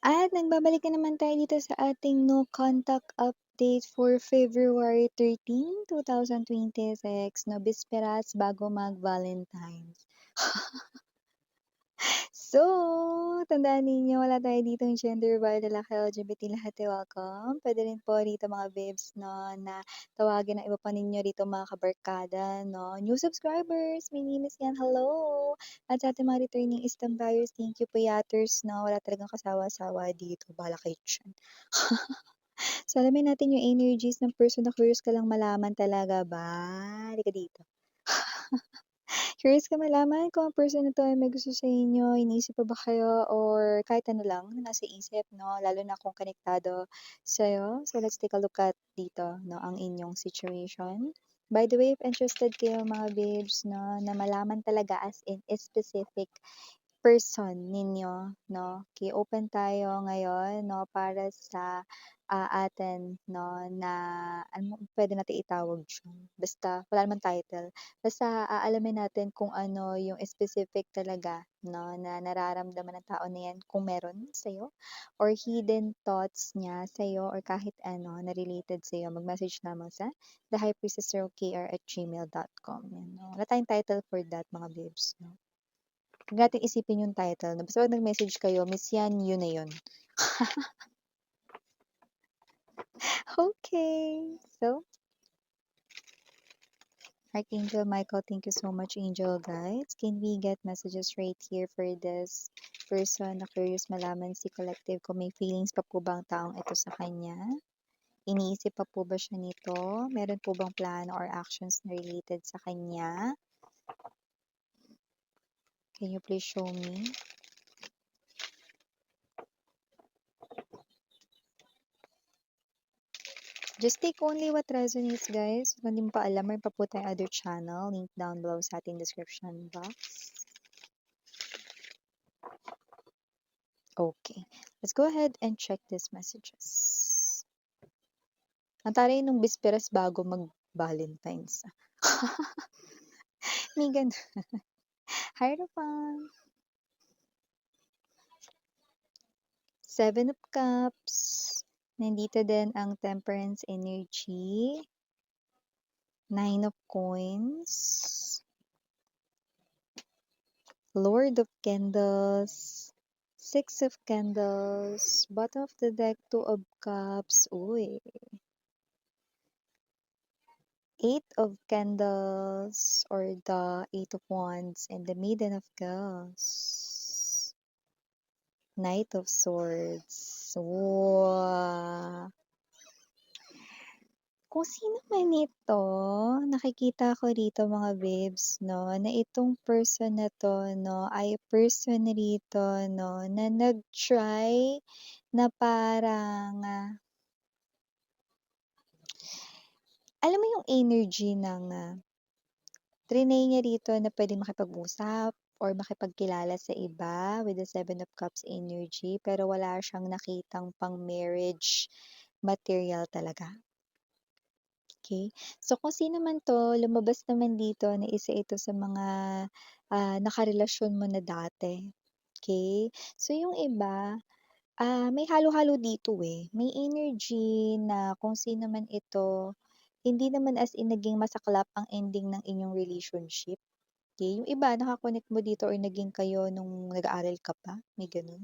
At nagbabalik na naman tayo dito sa ating no contact update for February 13, 2026, no bisperas bago mag-Valentine's. So, tandaan ninyo wala tayo ditong gender bar, lalaki, LGBT, lahat ay welcome. Puwede rin po rito mga babes 'no, na tawagin ang iba pa ninyo rito mga kabarkada 'no. New subscribers, may ninis yan, hello! At sa ating mga returning buyers, thank you po yatters 'no, wala talagang kasawa-sawa dito, bahala kayo diyan. So, alamin natin yung energies ng person na curious ka lang malaman talaga ba, halika dito. Curious ka malaman kung ang person na 'to ay may gusto sa inyo, iniisip pa ba kayo or kahit ano lang na nasa isip 'no, lalo na kung konektado sa'yo. So, let's take a look at dito 'no, ang inyong situation. By the way, if interested kayo mga babes 'no, na malaman talaga as in specific person ninyo 'no, okay, open tayo ngayon 'no, para sa, atin 'no, na ano puwede nating itawag diyan, basta wala namang title. Basta aalamin natin kung ano yung specific talaga 'no, na nararamdaman ng tao na 'yan kung meron sa'yo or hidden thoughts niya sa'yo or kahit ano na related sa'yo, mag-message lamang sa thehypersisterokr@gmail.com, 'yan 'no. Wala tayong title for that mga babes 'no. Huwag nating isipin yung title 'no, basta 'pag nag-message kayo, Miss yan, yun na yun. Okay, so Archangel Michael, thank you so much, Angel Guides. Can we get messages right here for this person na curious malaman si Collective kung may feelings pa po ba ang taong ito sa kanya? Iniisip pa po ba siya nito? Meron po bang plano or actions na related sa kanya? Can you please show me? Just take only what resonates, guys. Kung hindi mo pa alam, meron pa po tayong other channel. Link down below sa ating description box. Okay. Let's go ahead and check these messages. Ang taray nung bisperas bago mag-Valentine's. May ganun. Hierophant. Seven of Cups. Nandito din ang Temperance energy. Nine of Coins. Lord of Candles. Six of Candles. Bottom of the deck, Two of Cups. Uy. Eight of Candles or the Eight of Wands and the Maiden of Cups. Knight of Swords. Wow. Kung sino man ito, nakikita ko rito mga babes 'no, na itong person na 'to 'no, ay person rito 'no, na nag-try na parang, alam mo yung energy ng, triny niya rito na puwedeng makipag-usap or makipagkilala sa iba with the Seven of Cups energy, pero wala siyang nakitang pang-marriage material talaga. Okay. So, kung sino man 'to, lumabas naman dito na isa ito sa mga, nakarelasyon mo na dati, okay. So, yung iba, may halo-halo dito, eh. May energy na kung sino man ito, hindi naman as in naging masaklap ang ending ng inyong relationship, okay. Yung iba naka-connect mo dito or naging kayo nung nag-aaral ka pa, may gano'n.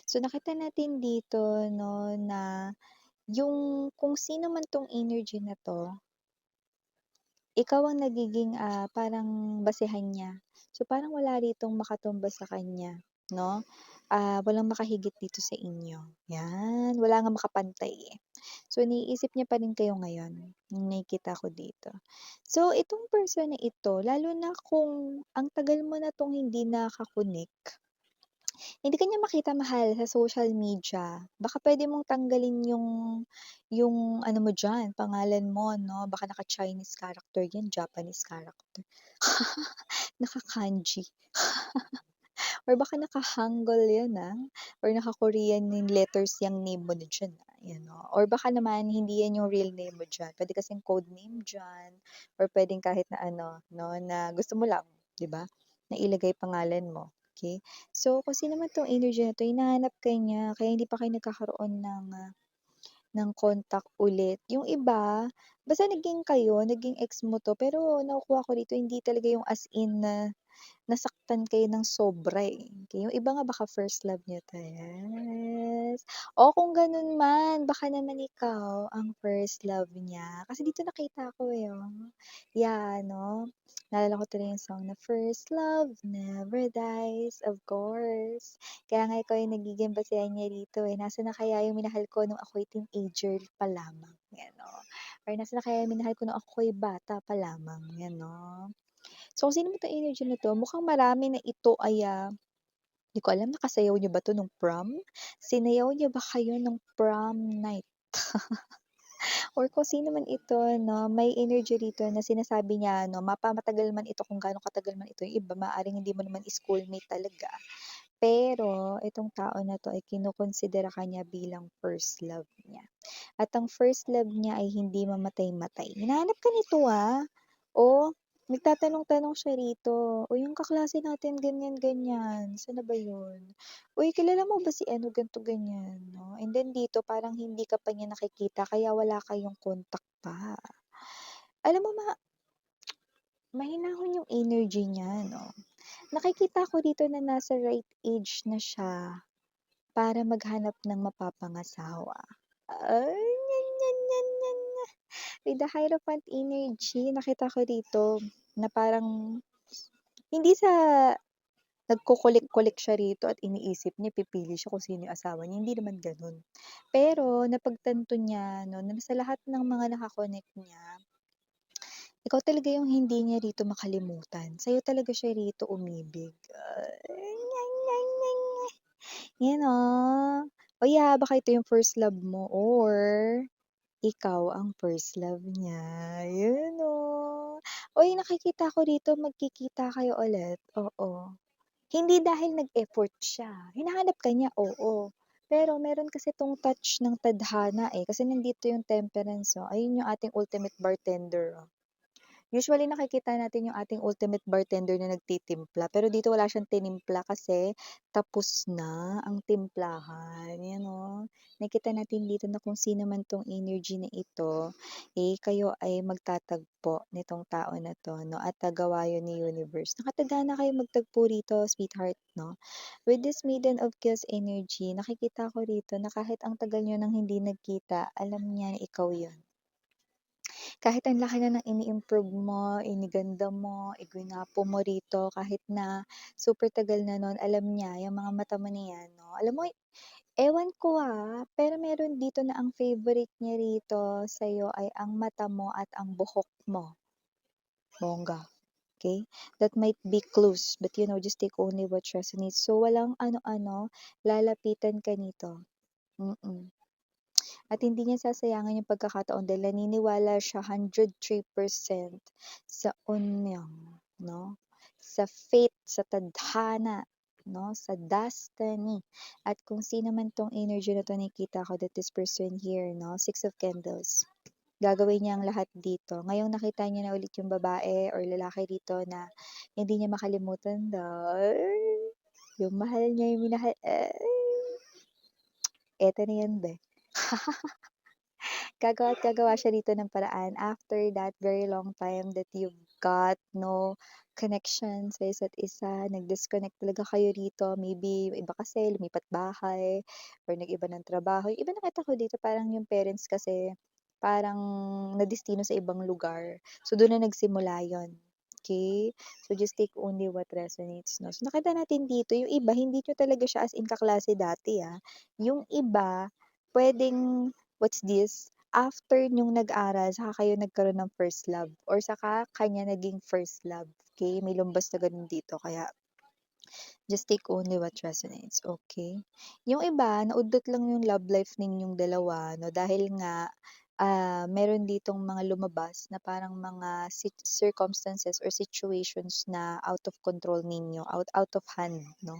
So, nakita natin dito 'no, na yung kung sino man 'tong energy na 'to, ikaw ang nagiging, parang basehan niya. So, parang wala ritong makatumbas sa kanya 'no, walang makahigit dito sa inyo, 'yan. Wala ngang makapantay, eh. So, iniisip niya pa rin kayo ngayon, yung nakikita ko dito. So, itong person na ito, lalo na kung ang tagal mo na 'tong hindi naka-connect, hindi ka niya makita mahal sa social media. Baka puwede mong tanggalin yung ano mo diyan, pangalan mo 'no, baka naka-Chinese character 'yan, Japanese character. Naka-kanji or baka naka-Hangul 'yan, or naka-Korean yung letters yang name mo na diyan, 'yan, oh. Or baka naman hindi 'yan yung real name mo diyan, puwede kasing code name diyan or puwedeng kahit na ano 'no, na gusto mo lang, 'di ba, na ilagay pangalan mo. okey. So, kung sino man 'tong energy na 'to, hinahanap ka niya kaya hindi pa kayo nagkakaroon ng contact ulit. Yung iba, basta naging kayo, naging ex mo 'to, pero nakukuha ko dito hindi talaga yung as in na nasaktan kayo ng sobra, eh, okey. Yung iba nga baka first love niyo 'to, yes. O kung ganun man, baka naman ikaw ang first love niya. Kasi dito nakita ko, eh, oh. Yeah, 'no? Naalala ko tuloy yung song na, "First love never dies", of course. Kaya nga ikaw yung nagiging basehan niya dito, eh. Nasaan na kaya yung minahal ko nung ako'y teenager pa lamang, 'yan, oh. Or nasaan na kaya yung minahal ko nung ako'y bata pa lamang, 'yan, 'no? So, kung sino man 'tong energy na 'to, mukhang marami na ito ay, di ko alam nakasayaw niyo ba 'to nung prom? Sinayaw niyo ba kayo nung prom night? Or kung sino man ito 'no, may energy rito na sinasabi niya 'no, mapamatagal man ito kung gaano katagal man ito, yung iba maaaring hindi mo naman schoolmate talaga. Pero itong tao na 'to ay kinokonsidera ka niya bilang first love niya. At ang first love niya ay hindi mamatay-matay. Hinahanap ka nito, oh, nagtatanong-tanong siya rito, "Uy, yung kaklase natin ganyan-ganyan, saan na ba yun? Uy, kilala mo ba si ano ganito, ganyan?" 'No, and then dito parang hindi ka pa niya nakikita kaya wala kayong contact pa. Alam mo mahinahon yung energy niya 'no. Nakikita ko dito na nasa right age na siya para maghanap ng mapapangasawa. Ay, nyan, nyan, nyan, nyan. With the Hierophant energy, nakita ko dito na parang hindi sa nagkukulik-kulik siya rito at iniisip niya, pipili siya kung sino yung asawa niya, hindi naman gano'n. Pero napagtanto niya 'no, na sa lahat ng mga naka-connect niya, ikaw talaga yung hindi niya rito makalimutan. Sa'yo talaga siya rito umibig. Ay, nyan, nyan, nyan, nyan. 'Yan, oh. O yeah, baka ito yung first love mo or ikaw ang first love niya, yun, oh. Uy, nakikita ko dito magkikita kayo ulit, oo. Hindi dahil nag-effort siya, hinahanap ka niya, oo. Pero meron kasi 'tong touch ng tadhana, eh, kasi nandito yung temperance, ayun yung ating ultimate bartender, oh. Usually nakikita natin yung ating ultimate bartender na nagtitimpla, pero dito wala siyang tinimpla kasi tapos na ang timplahan, 'yan, oh. Nakikita natin dito na kung sino man 'tong energy na ito, eh, kayo ay magtatagpo nitong tao na 'to 'no, at gawa yun ni universe. Nakatadhana kayo magtagpo rito, sweetheart 'no. With this Maiden of Chaos energy, nakikita ko rito na kahit ang tagal niyo nang hindi nagkita, alam niya na ikaw yun. Kahit ang laki na ng ini-improve mo, iniganda mo, igwinapo mo rito, kahit na super tagal na nun, alam niya yung mga mata mo na yan 'no. Alam mo, ewan ko, pero meron dito na ang favorite niya rito sa'yo ay ang mata mo at ang buhok mo, bongga, okey? That might be clues, but just take only what resonates. So, walang ano-ano, lalapitan ka nito, mm. At hindi niya sasayangan yung pagkakataon dahil naniniwala siya 103% sa unyang 'no, sa fate, sa tadhana 'no, sa destiny. At kung sino man 'tong energy na 'to nakikita ko that this person here 'no, Six of Candles, gagawin niya ang lahat dito. Ngayong nakita niya na ulit yung babae or lalaki dito na hindi niya makalimutan dahil yung mahal niya, yung minahal, eto na yan be. Gagawa at gagawa siya dito ng paraan after that very long time that you've got no connection sa isa't isa, nag-disconnect talaga kayo rito. Maybe yung iba kasi lumipat bahay or nag-iba ng trabaho. Yung iba nakita ko dito parang yung parents kasi parang nadestino sa ibang lugar. So, doon na nagsimula yon. Okay? So, just take only what resonates, no? So, nakita natin dito, yung iba, hindi nyo talaga siya as in kaklase dati, Yung iba, pwedeng, what's this? After niyong nag-aral saka kayo nagkaroon ng first love or saka kanya naging first love, okey? May lumbas na gano'n dito kaya just take only what resonates, okey? Yung iba naudlot lang yung love life ninyong dalawa 'no dahil nga, meron ditong mga lumabas na parang mga circumstances or situations na out of control ninyo, out of hand 'no,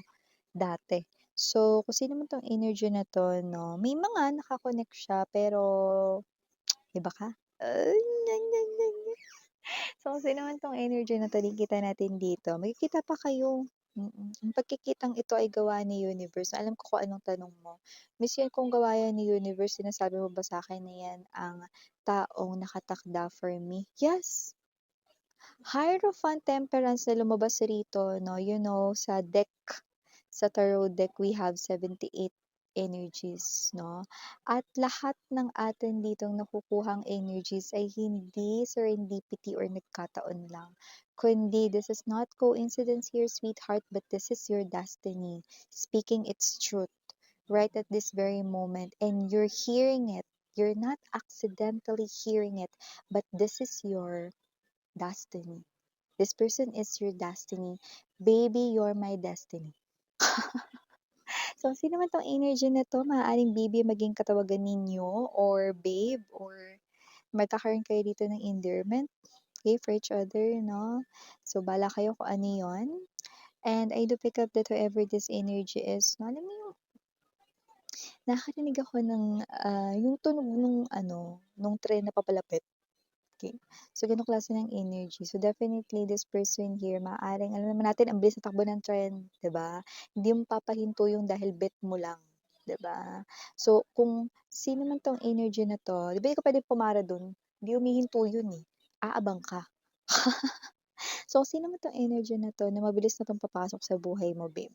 dati. So, kung sino man 'tong energy na 'to 'no, may mga naka-connect siya pero iba ka? Ay, nyan, nyan, nyan, nyan. So, kung sino man 'tong energy na 'to nakikita natin dito, magkikita pa kayo. Ang pagkikitang ito ay gawa ni universe. Alam ko kung anong tanong mo. Miss yan kung gawa yan ni universe, sinasabi mo ba sa'kin na yan ang taong nakatakda for me? Yes! Hierophant Temperance na lumabas rito 'no, sa deck, sa tarot deck we have 78 energies 'no, at lahat ng atin ditong nakukuhang energies ay hindi serendipity or nagkataon lang, kundi this is not coincidence here, sweetheart, but this is your destiny speaking its truth right at this very moment, and you're hearing it. You're not accidentally hearing it, but this is your destiny. This person is your destiny. Baby, you're my destiny. So, sino man 'tong energy na 'to, maaaring baby maging katawagan ninyo or babe or magkakaroon kayo dito ng endearment, okay, for each other, 'no? So, bahala kayo kung ano 'yon. And I do pick up that whoever this energy is, 'no, alam mo yung nakakarinig ako ng, yung tunog nung ano, nung tren na papalapit. Okay. So, gano'ng klase ng energy. So, definitely this person here maaaring alam naman natin ang bilis ng takbo ng trend, 'di ba? Hindi mo papahinto yung dahil bet mo lang, 'di ba? So, kung sino man 'tong energy na 'to, 'di ba ikaw puwedeng pumara dun, hindi humihinto yun, eh, aabang ka. So, kung sino man 'tong energy na 'to na mabilis na 'tong papasok sa buhay mo, babe,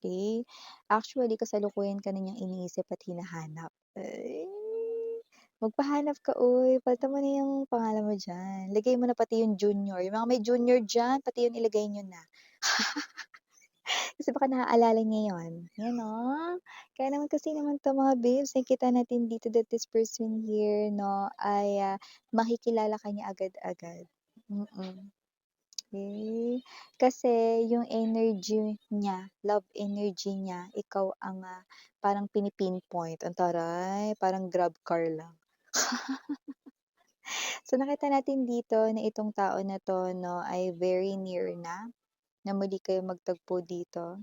okey? Actually, kasalukuyan ka na niyang iniisip at hinahanap. Ay, magpahanap ka uy, palitan mo na yung pangalan mo diyan. Lagay mo na pati yung junior, yung mga may junior diyan, pati yun ilagay niyo na. Kasi baka naaalala niya yun, yan oh. Kaya naman kasi naman 'to mga babes, nakikita natin dito that this person here 'no, ay, makikilala ka niya agad-agad. Okey. Kasi yung energy niya, love energy niya, ikaw ang, parang pini-pinpoint. Ang taray, parang grab car lang. So, nakita natin dito na itong tao na 'to 'no, ay very near na muli kayo magtagpo dito.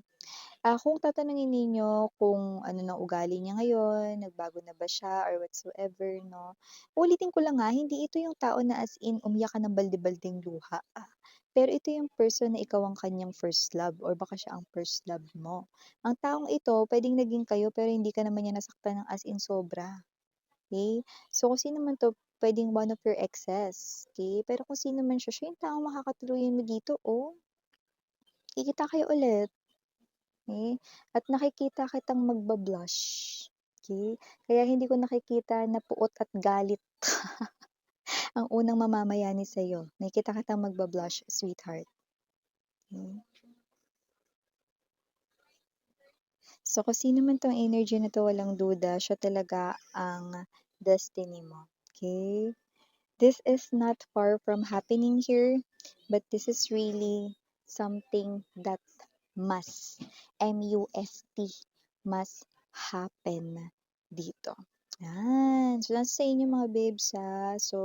Kung tatanungin ninyo kung ano ng ugali niya ngayon, nagbago na ba siya or whatsoever 'no, uulitin ko lang, hindi ito yung tao na as in umiyak ka ng balde-baldeng luha, pero ito yung person na ikaw ang kanyang first love or baka siya ang first love mo. Ang taong ito puwedeng naging kayo pero hindi ka naman niya nasaktan ng as in sobra, okey? So, kung sino man 'to, puwedeng one of your exes, okey? Pero kung sino man siya, siya yung taong makakatuluyan mo dito, oh. Kikita kayo ulit. Eh, at nakikita kitang magba-blush, okey? Kaya hindi ko nakikita na puot at galit ang unang mamamayani sa'yo. Nakikita kitang magba-blush, sweetheart, hmm. So, kung sino man 'tong energy na 'to, walang duda siya talaga ang destiny mo, okey? This is not far from happening here, but this is really something that must, M-U-S-T, must happen dito. Yan. So, nasa sa inyo mga babes, So,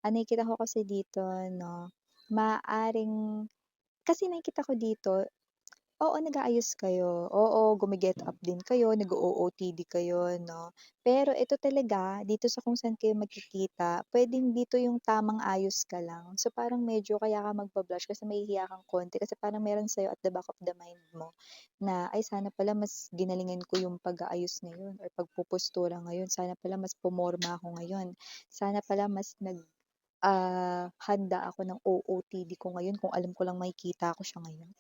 ang nakikita ko kasi dito 'no, maaaring kasi nakikita ko dito, oo, nag-aayos kayo, oo, gume-get up din kayo, nag-o-OOTD kayo 'no. Pero ito talaga, dito sa kung saan kayo magkikita, puwedeng dito yung tamang ayos ka lang. So, parang medyo kaya ka magba-blush kasi mahihiya kang konti kasi parang meron sa'yo at the back of the mind mo na, "Ay sana pala mas ginalingan ko yung pag-aayos ngayon or pagpopostura ngayon. Sana pala mas pumorma ako ngayon. Sana pala mas handa ako ng OOTD ko ngayon kung alam ko lang makikita ko siya ngayon."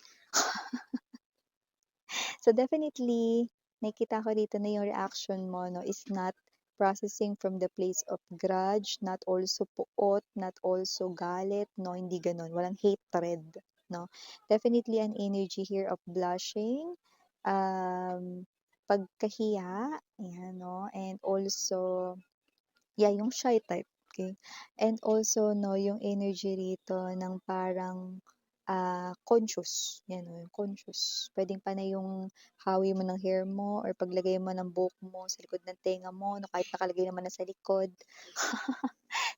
So, definitely nakikita ko dito na yung reaction mo 'no, is not processing from the place of grudge, not also puot, not also galit 'no, hindi gano'n, walang hatred 'no. Definitely an energy here of blushing, pagkahiya, ayan 'no, and also yeah, yung shy type, okay. And also 'no, yung energy rito ng parang, conscious, 'yan 'no, yung conscious. Puwedeng panay yung hawi mo ng hair mo or paglagay mo ng buhok mo sa likod ng tenga mo 'no, kahit nakalagay naman na sa likod.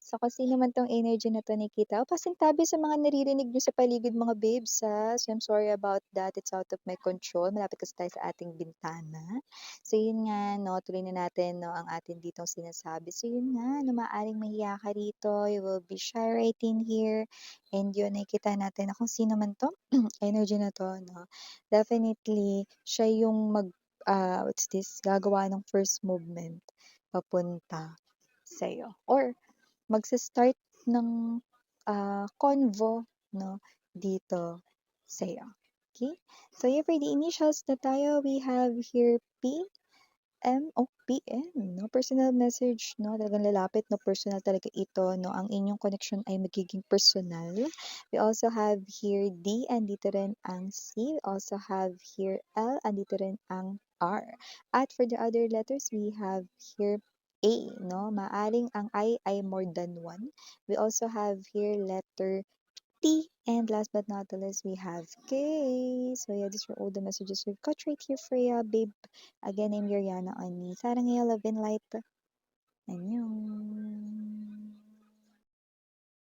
So, kung sino man 'tong energy na 'to Nikita, o pasintabi sa mga naririnig niyo sa paligid mga babes, So, I'm sorry about that, it's out of my control. Malapit kasi tayo sa ating bintana. So, yun nga 'no, tuloy na natin 'no, ang atin ditong sinasabi. So, yun nga 'no, maaaring mahiya ka rito, you will be shy right in here, and yun nakikita natin na kung sino man 'to, energy na 'to 'no, definitely siya yung what's this, gagawa ng first movement papunta sa'yo or magse-start ng, convo 'no, dito sa'yo, okey? So, yeah, for the initials na tayo, we have here PM 'no, personal message 'no, talagang lalapit 'no, personal talaga ito 'no, ang inyong connection ay magiging personal. We also have here D, andito rin ang C. We also have here L, andito rin ang R. At for the other letters, we have here A 'no, maaring ang I ay more than one. We also have here letter T, and last but not the least, we have K. So yeah, these are all the messages we've got right here for ya, babe. Again, I'm Yuriana Ani. Sarang love and light. Annyeong.